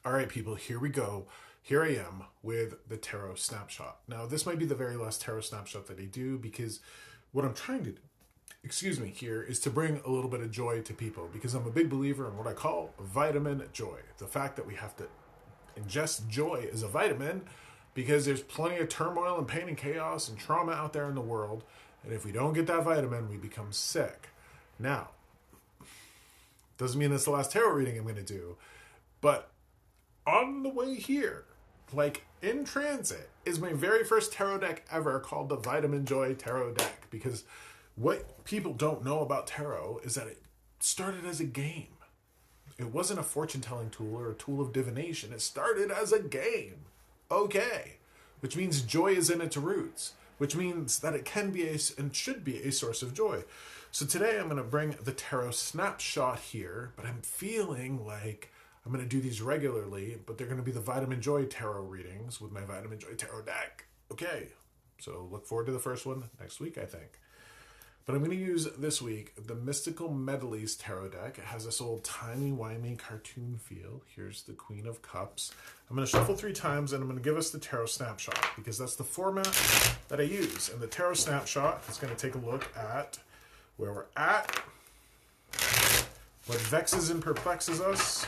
All right, people, here we go. Here I am with the tarot snapshot. Now, this might be the very last tarot snapshot that I do because what I'm trying to do, here is to bring a little bit of joy to people because I'm a big believer in what I call vitamin joy. The fact that we have to ingest joy as a vitamin because there's plenty of turmoil and pain and chaos and trauma out there in the world. And if we don't get that vitamin, we become sick. Now, doesn't mean it's the last tarot reading I'm going to do, but on the way here, like in transit, is my very first tarot deck ever called the Vitamin Joy Tarot Deck. Because what people don't know about tarot is that it started as a game. It wasn't a fortune-telling tool or a tool of divination. It started as a game. Okay. Which means joy is in its roots. Which means that it can be and should be a source of joy. So today I'm going to bring the tarot snapshot here, but I'm feeling like I'm going to do these regularly, but they're going to be the Vitamin Joy Tarot readings with my Vitamin Joy Tarot deck. Okay, so look forward to the first one next week, I think. But I'm going to use this week the Mystical Medleys Tarot deck. It has this old timey-wimey cartoon feel. Here's the Queen of Cups. I'm going to shuffle 3 times, and I'm going to give us the Tarot Snapshot, because that's the format that I use. And the Tarot Snapshot is going to take a look at where we're at, what vexes and perplexes us,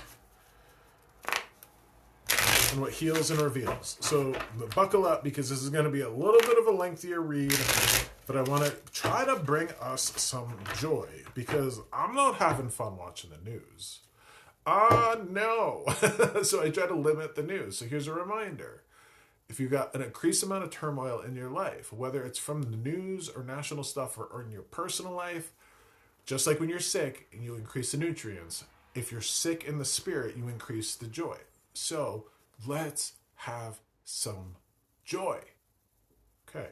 and what heals and reveals. So buckle up because this is going to be a little bit of a lengthier read, but I want to try to bring us some joy because I'm not having fun watching the news. No. So I try to limit the news. So here's a reminder. If you've got an increased amount of turmoil in your life, whether it's from the news or national stuff or in your personal life, just like when you're sick, you increase the nutrients. If you're sick in the spirit, you increase the joy. So let's have some joy. Okay.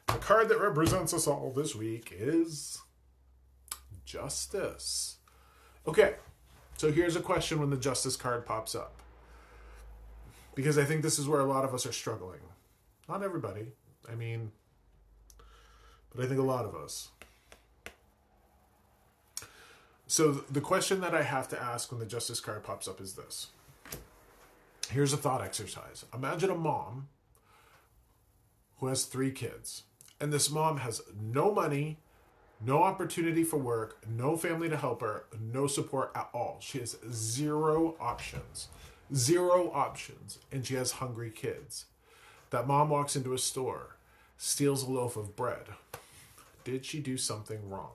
The card that represents us all this week is Justice. Okay. So here's a question when the Justice card pops up. Because I think this is where a lot of us are struggling. Not everybody. I mean, but I think a lot of us. So the question that I have to ask when the Justice card pops up is this. Here's a thought exercise. Imagine a mom who has 3 kids. And this mom has no money, no opportunity for work, no family to help her, no support at all. She has 0 options. 0 options. And she has hungry kids. That mom walks into a store, steals a loaf of bread. Did she do something wrong?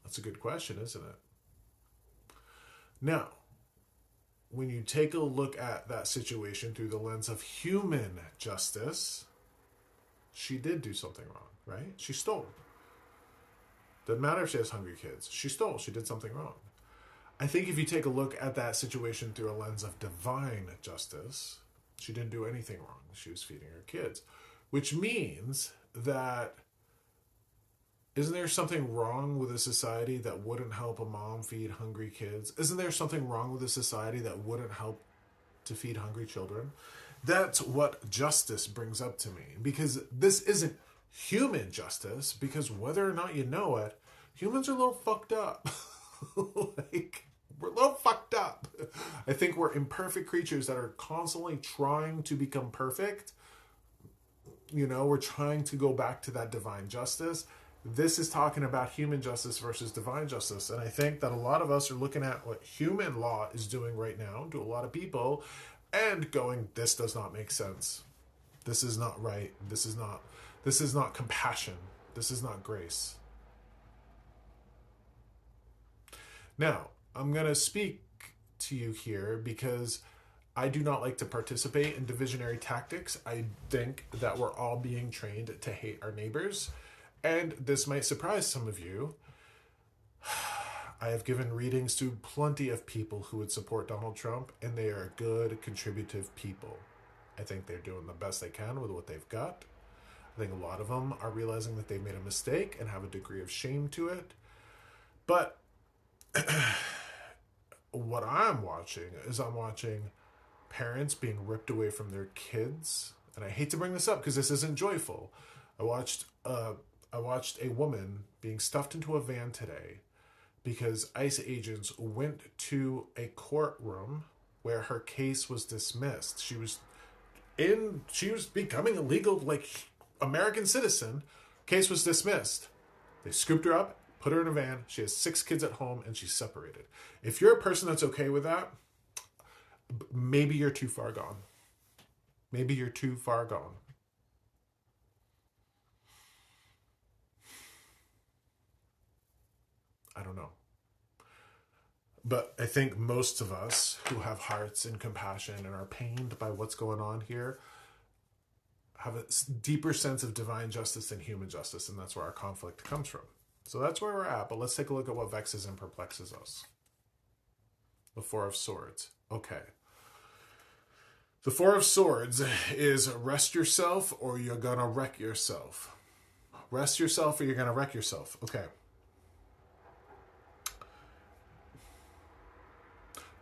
That's a good question, isn't it? Now, when you take a look at that situation through the lens of human justice, she did do something wrong, right? She stole. Doesn't matter if she has hungry kids. She stole. She did something wrong. I think if you take a look at that situation through a lens of divine justice, she didn't do anything wrong. She was feeding her kids, which means that isn't there something wrong with a society that wouldn't help a mom feed hungry kids? Isn't there something wrong with a society that wouldn't help to feed hungry children? That's what justice brings up to me. Because this isn't human justice, because whether or not you know it, humans are a little fucked up. Like, we're a little fucked up. I think we're imperfect creatures that are constantly trying to become perfect. You know, we're trying to go back to that divine justice. This is talking about human justice versus divine justice. And I think that a lot of us are looking at what human law is doing right now to a lot of people and going, this does not make sense. This is not right. This is not compassion. This is not grace. Now, I'm going to speak to you here because I do not like to participate in divisionary tactics. I think that we're all being trained to hate our neighbors. And this might surprise some of you. I have given readings to plenty of people who would support Donald Trump, and they are good, contributive people. I think they're doing the best they can with what they've got. I think a lot of them are realizing that they've made a mistake and have a degree of shame to it. But what I'm watching parents being ripped away from their kids. And I hate to bring this up because this isn't joyful. I watched a woman being stuffed into a van today because ICE agents went to a courtroom where her case was dismissed. She was becoming a legal, like, American citizen. Case was dismissed. They scooped her up, put her in a van. She has 6 kids at home, and she's separated. If you're a person that's okay with that, maybe you're too far gone. Maybe you're too far gone. I don't know. But I think most of us who have hearts and compassion and are pained by what's going on here have a deeper sense of divine justice than human justice, and that's where our conflict comes from. So that's where we're at, but let's take a look at what vexes and perplexes us. The Four of Swords. Okay. The Four of Swords is rest yourself or you're gonna wreck yourself. Rest yourself or you're gonna wreck yourself. Okay.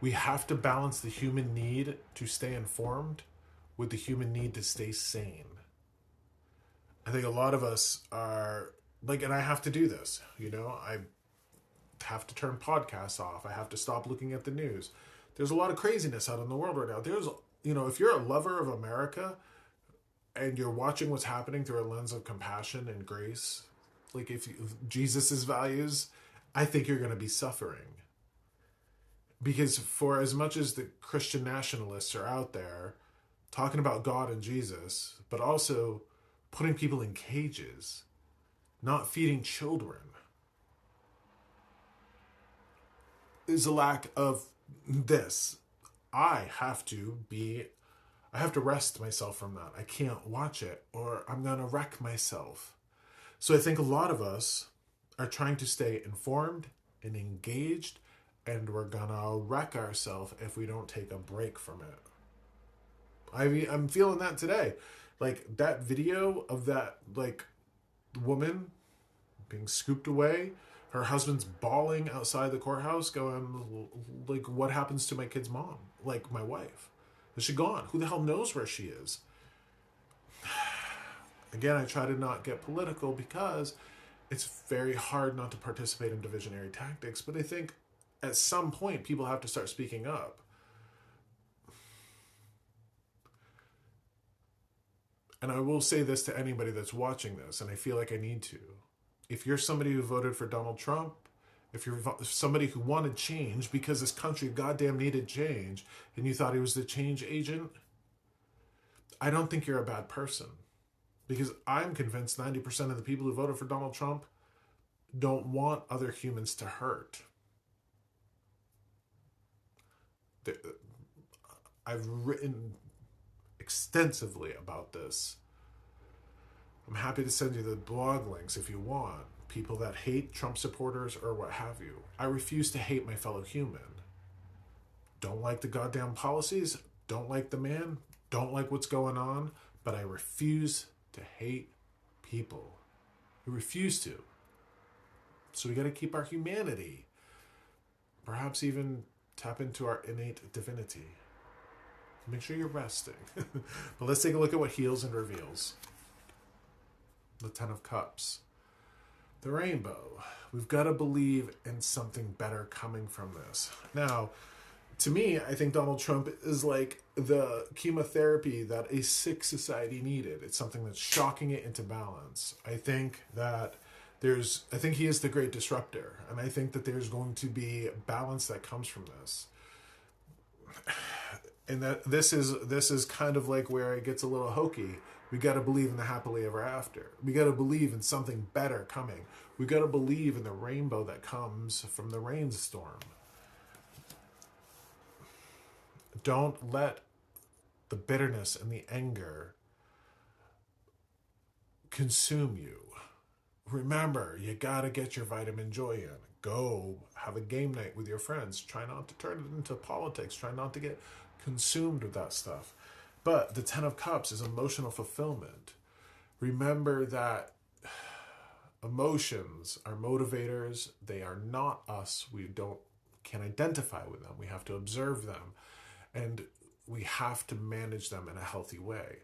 We have to balance the human need to stay informed with the human need to stay sane. I think a lot of us are like, and I have to do this, I have to turn podcasts off. I have to stop looking at the news. There's a lot of craziness out in the world right now. There's, if you're a lover of America and you're watching what's happening through a lens of compassion and grace, like if Jesus's values, I think you're going to be suffering. Because for as much as the Christian nationalists are out there talking about God and Jesus, but also putting people in cages, not feeding children, is a lack of this. I have to rest myself from that. I can't watch it or I'm going to wreck myself. So I think a lot of us are trying to stay informed and engaged, and we're gonna wreck ourselves if we don't take a break from it. I'm feeling that today. Like that video of that woman being scooped away, her husband's bawling outside the courthouse going, like, what happens to my kid's mom? Like, my wife. Is she gone? Who the hell knows where she is? Again, I try to not get political because it's very hard not to participate in divisionary tactics, but I think at some point, people have to start speaking up. And I will say this to anybody that's watching this, and I feel like I need to. If you're somebody who voted for Donald Trump, if you're somebody who wanted change because this country goddamn needed change, and you thought he was the change agent, I don't think you're a bad person. Because I'm convinced 90% of the people who voted for Donald Trump don't want other humans to hurt. I've written extensively about this. I'm happy to send you the blog links if you want. People that hate Trump supporters or what have you. I refuse to hate my fellow human. Don't like the goddamn policies, don't like the man, don't like what's going on, but I refuse to hate people. I refuse to. So we got to keep our humanity. Perhaps even tap into our innate divinity. Make sure you're resting. But let's take a look at what heals and reveals. The Ten of Cups. The rainbow. We've got to believe in something better coming from this. Now, to me, I think Donald Trump is like the chemotherapy that a sick society needed. It's something that's shocking it into balance. I think he is the great disruptor, and I think that there's going to be balance that comes from this. And that this is kind of like where it gets a little hokey. We got to believe in the happily ever after. We got to believe in something better coming. We got to believe in the rainbow that comes from the rainstorm. Don't let the bitterness and the anger consume you. Remember, you got to get your vitamin joy in. Go have a game night with your friends. Try not to turn it into politics. Try not to get consumed with that stuff. But the Ten of Cups is emotional fulfillment. Remember that emotions are motivators. They are not us. We can't identify with them. We have to observe them. And we have to manage them in a healthy way.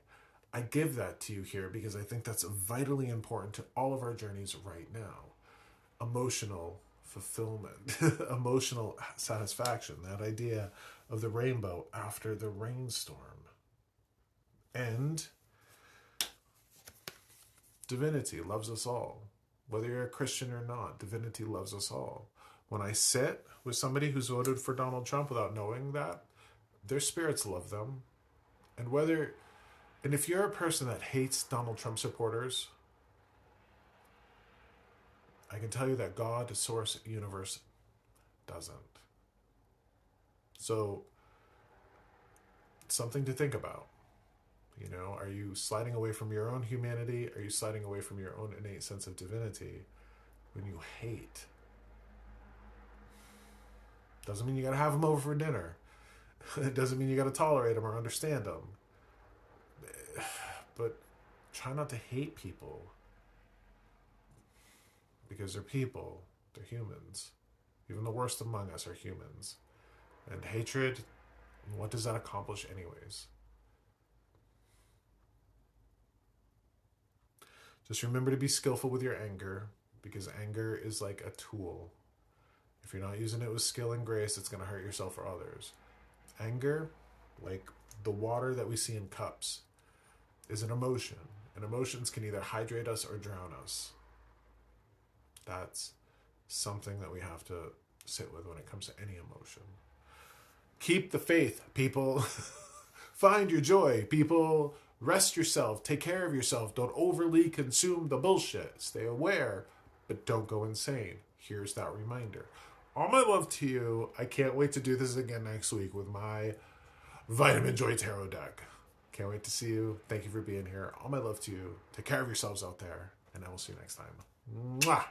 I give that to you here because I think that's vitally important to all of our journeys right now. Emotional fulfillment, emotional satisfaction, that idea of the rainbow after the rainstorm. And divinity loves us all. Whether you're a Christian or not, divinity loves us all. When I sit with somebody who's voted for Donald Trump without knowing that, their spirits love them. And if you're a person that hates Donald Trump supporters, I can tell you that God, the source, universe, doesn't. So, something to think about. You know, are you sliding away from your own humanity? Are you sliding away from your own innate sense of divinity when you hate? Doesn't mean you gotta have them over for dinner. It doesn't mean you gotta tolerate them or understand them. But try not to hate people. Because they're people. They're humans. Even the worst among us are humans. And hatred, what does that accomplish anyways? Just remember to be skillful with your anger, because anger is like a tool. If you're not using it with skill and grace, it's going to hurt yourself or others. Anger, like the water that we see in cups, is an emotion. And emotions can either hydrate us or drown us. That's something that we have to sit with when it comes to any emotion. Keep the faith, people. Find your joy, people. Rest yourself. Take care of yourself. Don't overly consume the bullshit. Stay aware, but don't go insane. Here's that reminder. All my love to you. I can't wait to do this again next week with my Vitamin Joy Tarot deck. Can't wait to see you. Thank you for being here. All my love to you. Take care of yourselves out there, and I will see you next time. Mwah!